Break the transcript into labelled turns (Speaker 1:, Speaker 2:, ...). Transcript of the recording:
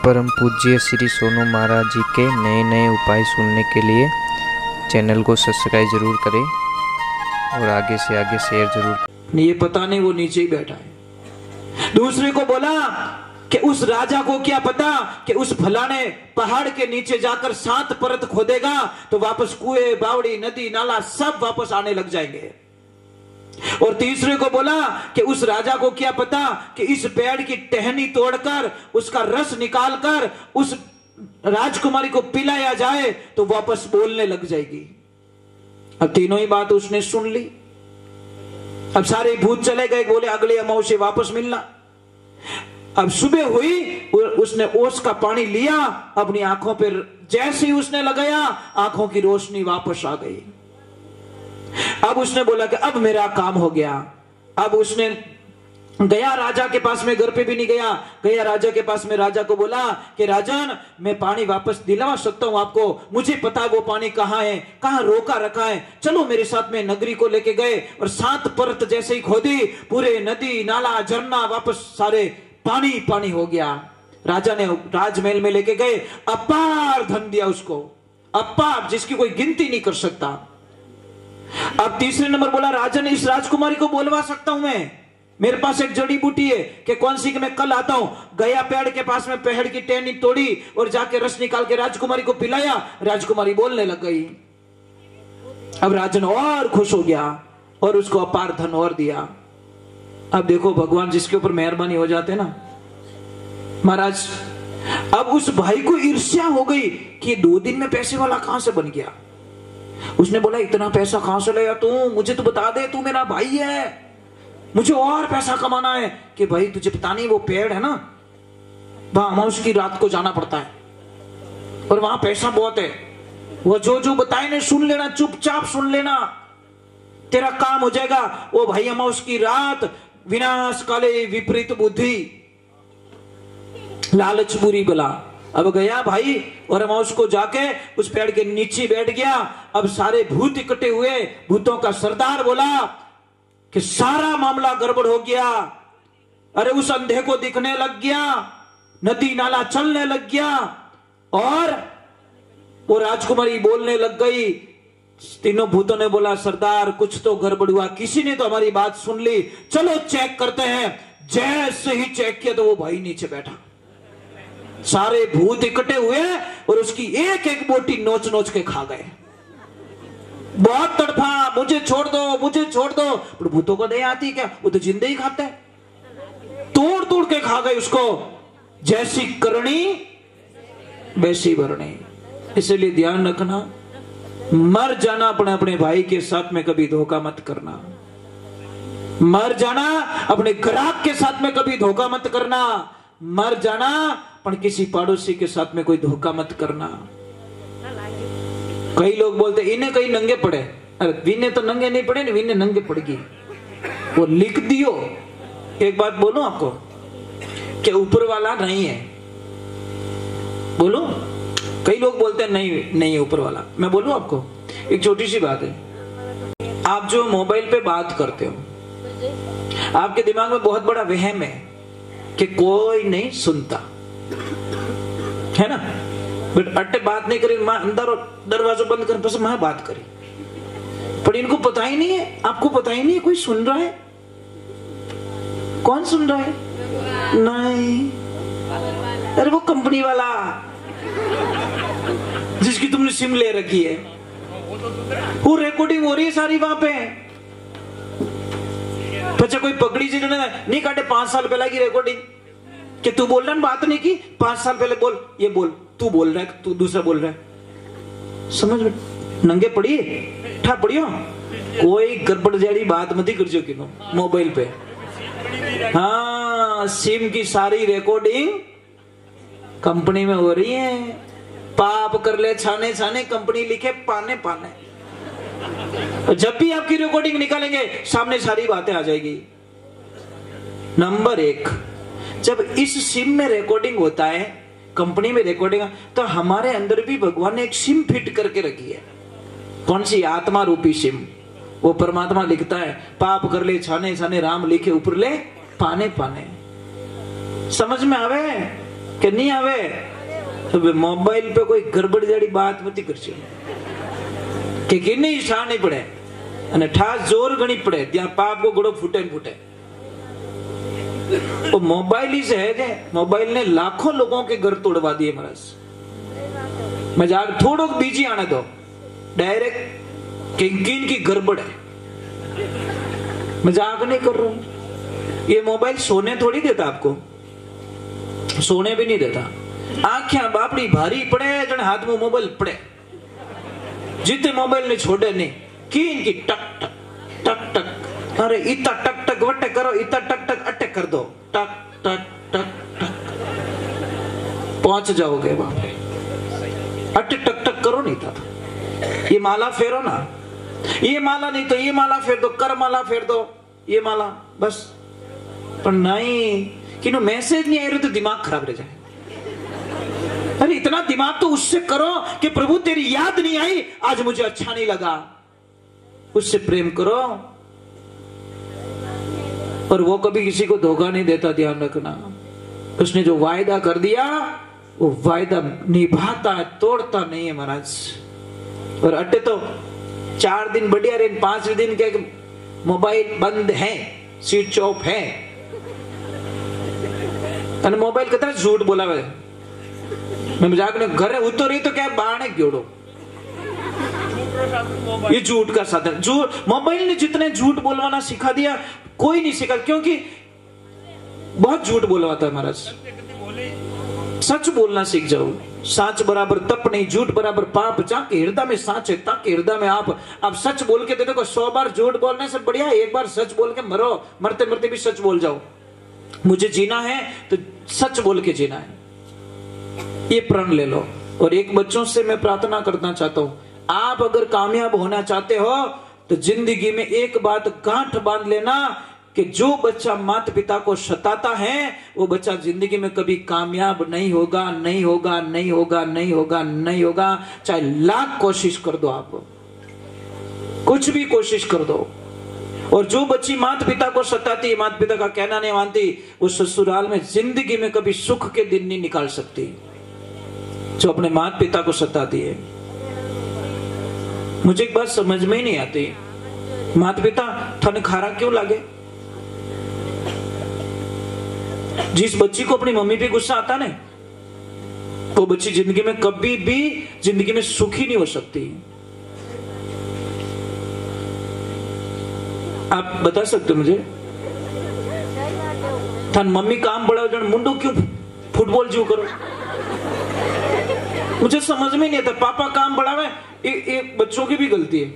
Speaker 1: परम पूज्य श्री सोनू महाराज जी के नए नए उपाय सुनने के लिए चैनल को सब्सक्राइब जरूर करें और आगे से आगे शेयर जरूर करें।
Speaker 2: ये पता नहीं, वो नीचे ही बैठा है। दूसरे को बोला कि उस राजा को क्या पता कि उस फलाने पहाड़ के नीचे जाकर 7 परत खोदेगा तो वापस कुएं, बावड़ी, नदी, नाला सब वापस आने लग जाएंगे। और तीसरे को बोला कि उस राजा को क्या पता कि इस पेड़ की टहनी तोड़कर उसका रस निकालकर उस राजकुमारी को पिलाया जाए तो वापस बोलने लग जाएगी। अब तीनों ही बात उसने सुन ली। अब सारे भूत चले गए, बोले अगले अमावस्या वापस मिलना। अब सुबह हुई, उसने ओस का पानी लिया, अपनी आंखों पर जैसे ही उसने लगाया आंखों की रोशनी वापस आ गई। अब उसने बोला कि अब मेरा काम हो गया। अब उसने गया राजा के पास में, घर पे भी नहीं गया राजा के पास में। राजा को बोला कि राजन, मैं पानी वापस दिलवा सकता हूं आपको, मुझे पता है वो पानी कहां है, कहां रोका रखा है, चलो मेरे साथ में। नगरी को लेके गए और 7 परत जैसे ही खोदी, पूरे नदी, नाला, झरना वापस सारे पानी पानी हो गया। राजा ने राजमहल में लेके गए, अपार धन दिया उसको, अपार, जिसकी कोई गिनती नहीं कर सकता। अब तीसरे नंबर बोला, राजन इस राजकुमारी को बोलवा सकता हूं मैं, मेरे पास एक जड़ी बूटी है कि कौन सी कि मैं कल आता हूं। गया पेड़ के पास में, पेड़ की टहनी तोड़ी और जाके रस निकाल के राजकुमारी को पिलाया, राजकुमारी बोलने लग गई। अब राजन और खुश हो गया और उसको अपार धन और दिया। अब देखो भगवान जिसके ऊपर मेहरबानी हो जाते ना महाराज। अब उस भाई को ईर्ष्या हो गई कि 2 दिन में पैसे वाला कहां से बन गया। उसने बोला, इतना पैसा कहां से लाया तू, मुझे तो बता दे, तू मेरा भाई है, मुझे और पैसा कमाना है। कि भाई तुझे पता नहीं वो पेड़ है ना, वहां उसकी रात को जाना पड़ता है और वहां पैसा बहुत है, वो जो बताए ने सुन लेना, चुपचाप सुन लेना, तेरा काम हो जाएगा। वो भाई अमा उसकी रात, विनाश काले विपरीत बुद्धि, लालच बुरी बला। अब गया भाई और मैं उसको जाके उस पेड़ के नीचे बैठ गया। अब सारे भूत इकट्ठे हुए। भूतों का सरदार बोला कि सारा मामला गड़बड़ हो गया। अरे उस अंधे को दिखने लग गया, नदी नाला चलने लग गया और वो राजकुमारी बोलने लग गई। तीनों भूतों ने बोला, सरदार कुछ तो गड़बड़ हुआ, किसी ने तो हमारी बात सुन ली, चलो चेक करते हैं। जैसे ही चेक किया तो वो भाई नीचे बैठा। सारे भूत इकट्ठे हुए और उसकी एक एक बोटी नोच नोच के खा गए। बहुत तड़फा, मुझे छोड़ दो, मुझे छोड़ दो। पर भूतों को दया आती क्या, वो तो जिंदे ही खाते हैं। तोड़ तोड़ के खा गए उसको। जैसी करनी वैसी भरनी। इसलिए ध्यान रखना, मर जाना अपने अपने भाई के साथ में कभी धोखा मत करना। मर जाना अपने ग्राहक के साथ में कभी धोखा मत करना। मर जाना पर किसी पड़ोसी के साथ में कोई धोखा मत करना। कई लोग बोलते इन्हें कहीं नंगे पड़े। अरे विने तो नंगे नहीं पड़े, विने नंगे पड़गी, वो लिख दियो। एक बात बोलूं आपको कि ऊपर वाला नहीं है, बोलूं। कई लोग बोलते हैं नहीं है ऊपर वाला। मैं बोलूं आपको एक छोटी सी बात है। आप जो मोबाइल पे बात करते हो, आपके दिमाग में बहुत बड़ा वहम है कि कोई नहीं सुनता है ना। बट अट्टे बात नहीं करी, मां अंदर और दरवाजा बंद कर, बस मैं बात करी। पर इनको पता ही नहीं है, आपको पता ही नहीं है कोई सुन रहा है। कौन सुन रहा है? नहीं, अरे वो कंपनी वाला जिसकी तुमने सिम ले रखी है, वो रिकॉर्डिंग हो रही है सारी वहां पे। बच्चा कोई पकड़ी चीज नहीं काटे, 5 साल पहले की रिकॉर्डिंग कि तू बोल रहा है, बात नहीं की, 5 साल पहले बोल, ये बोल, तू बोल रहा है, तू दूसरा बोल रहा है। समझ में नंगे पड़ी ठा पड़ियो, कोई गड़बड़ जड़ी बात मत कर जो कि मोबाइल पे। हाँ, सिम की सारी रिकॉर्डिंग कंपनी में हो रही है। पाप कर ले छाने छाने, कंपनी लिखे पाने पाने। जब भी आपकी रिकॉर्डिंग निकालेंगे सामने सारी बातें आ जाएगी। नंबर 1, जब इस सिम में रिकॉर्डिंग होता है, कंपनी में रिकॉर्डिंग, तो हमारे अंदर भी भगवान ने एक सिम फिट करके रखी है। कौन सी? आत्मा रूपी सिम। वो परमात्मा लिखता है, पाप कर ले छाने छाने, राम लिखे ऊपर ले पाने पाने। समझ में आवे? કે નહીં આવે? હવે મોબાઈલ पे કોઈ ગરબડ જાડી વાત નથી કરશે કે નહીં ઠા નહીં પડે અને ઠા જોર ગણી પડે ત્યાં પાપ को घोड़ो फूटे न फूटे। वो मोबाइल ही से है, मोबाइल ने लाखों लोगों के घर तोड़वा दिए महाराज। मजाक थोड़ो बीजी आने दो, डायरेक्ट किंकिन की गड़बड़ है। मजाक नहीं कर रहा हूं। ये मोबाइल सोने थोड़ी देता आपको, सोने भी नहीं देता। आंखें बापड़ी भारी पड़े जन हाथ में मोबाइल पड़े, जितने मोबाइल ने छोड़े नहीं की इनकी टक टक टक टक, अरे इतना टक टक वटे करो, इतना टक टक अटे कर दो, टक टक टक टक पहुंच जाओगे वहां पे। अटे टक टक करो नहीं था, ये माला फेरो ना, ये माला नहीं तो ये माला फेर दो, कर माला फेर दो, ये माला बस। पर नहीं कि नो मैसेज नहीं आ रहा तो दिमाग खराब रह जाए। अरे इतना दिमाग तो उससे करो कि प्रभु तेरी याद नहीं आई, आज मुझे अच्छा नहीं लगा, उससे प्रेम करो। और वो कभी किसी को धोखा नहीं देता, ध्यान रखना। उसने जो वायदा कर दिया वो वायदा निभाता है, तोड़ता नहीं है महाराज। और अटे तो 4 दिन बढ़िया रहे, 5 दिन के मोबाइल बंद है, स्विच ऑफ है, અને મોબાઈલ કતરા झूठ બોલાવે। मैं मजाक ने घरे उतरी तो क्या बाणे क्योड़ो, ये झूठ का साधन। झूठ मोबाइल ने जितने झूठ बोलवाना सिखा दिया, कोई नहीं सिखा, क्योंकि बहुत झूठ बोलवाता है महाराज। सच बोलना सीख जाओ। सच बराबर तप नहीं, झूठ बराबर पाप। जाके हृदय में सच है, ताकि हृदय में आप सच बोल के दे दो। 100 बार झूठ बोलने से बढ़िया एक बार सच बोल के मरो, मरते मरते भी सच बोल जाओ। मुझे जीना है तो सच बोल के जीना है, ये प्रण ले लो। और एक बच्चों से मैं प्रार्थना करना चाहता हूं, आप अगर कामयाब होना चाहते हो तो जिंदगी में एक बात गांठ बांध लेना कि जो बच्चा माता पिता को सताता है वो बच्चा जिंदगी में कभी कामयाब नहीं होगा, नहीं होगा, नहीं होगा, नहीं होगा, नहीं होगा। चाहे लाख कोशिश कर दो, आप कुछ भी कोशिश कर दो। और जो बच्ची माता पिता को सताती, माता पिता का कहना नहीं मानती, वो ससुराल में जिंदगी में कभी सुख के दिन नहीं निकाल सकती। जो अपने माता पिता को सताती है, मुझे एक बात समझ में ही नहीं आती, माता पिता थने खारा क्यों लागे? जिस बच्ची को अपनी मम्मी पे गुस्सा आता ना, वो बच्ची जिंदगी में कभी भी जिंदगी में सुखी नहीं हो सकती। आप बता सकते हो मुझे? थान मम्मी काम बढ़ाओ जन मुंडो क्यों फुटबॉल जीव करो? मुझे समझ में नहीं आता। पापा काम बढ़ावे, ये बच्चों की भी गलती है।